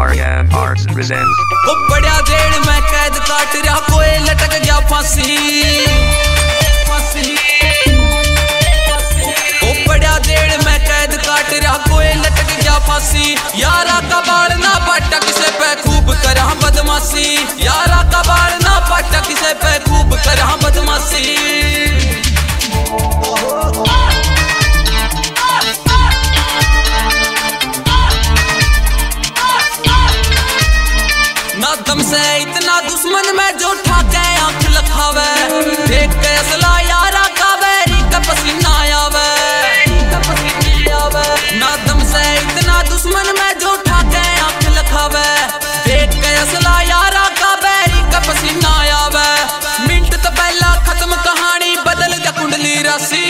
Aryan Arts presents. वो बड़ा jail में कैद काट रहा कोई लटक गया फांसी। वो बड़ा जेल में कैद काट रहा कोई लटक गया फांसी। यारा का बाल ना पटा किसे पे खूब करा बदमाशी। यारा का बाल ना पटा किसे पे खूब करा बदमाशी। ना दम से इतना दुश्मन में जो ठाके आंख लखावे। देख के असला यारा का बैरी का पसीना आवे। ना दम से इतना दुश्मन में जो ठाके आंख लखावे। देख के असला यारा का बैरी का पसीना आवे। मिनट तो पहला खत्म कहानी बदल गया कुंडली राशि।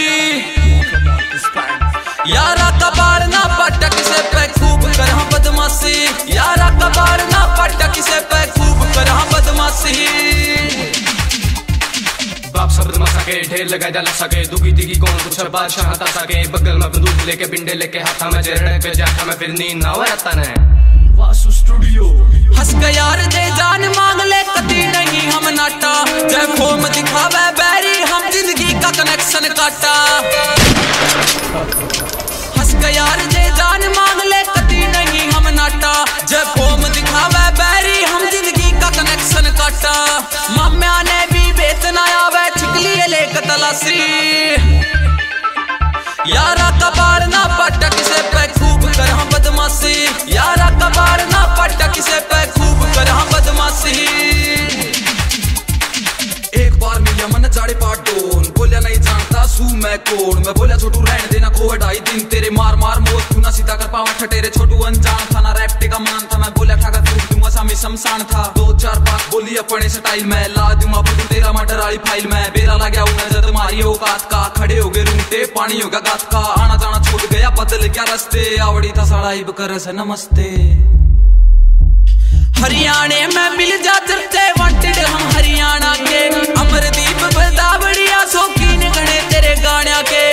यारा का बार ना पटा किसे पे खूब करा बदमाशी। यारा का बार ना पटा किसे पे खूब करा बदमाशी। बाप शब्द मर सके ढेर लगा जला सके दुखी दिखी कौन कुछ बादशाह हता सके। बगल में बंदूक लेके बिंडे लेके हाथा में जेरड़े पे जाता में फिर नींद ना आता ने। वासु स्टूडियो हंस के यार दे जान मांग ले कती नहीं हम नाटा। जय फोम दिखावे बैरी हम जिंदगी का कनेक्शन काटा। हंस के यार दे जान मांग ले कती नहीं हम नाटा। जय फोम दिखावे बैरी हम जिंदगी का कनेक्शन काटा। माम्या ने भी बेतना आवे छिकली ले तलाशी। यारा का बार ना पटा किसे पे खूब करा बदमाशी। यारा का बार ना पटा किसे पे खूब करा बदमाशी। एक बार मिलिया मन जाड़े पाटोन बोलिया नहीं जानता सू मैं कौन। मैं बोलिया छोटू रहने देना कोविड आई दिन तेरे मार मार मोत क्यों ना सीधा कर पावा ठटेरे। छोटू अनजान था ना रैप्टे का मान था। मैं बोलिया ठाकर फूट दूंगा सामी शमशान था। 2-4 बात बोली अपने स्टाइल में ला दूंगा फोटो तेरा मर्डर आई फाइल में। बेरा लग गया नजर मारी औकात का खड़े हो गए रूंटे पानी होगा गात का। आना जाना छोड़ गया बदल क्या रस्ते आवड़ी था सड़ाई बकर से नमस्ते। हरियाणे में मिल जाते वांटेड हम हरियाणा के। अमरदीप बदावड़िया शौकीन गणे तेरे गाने के।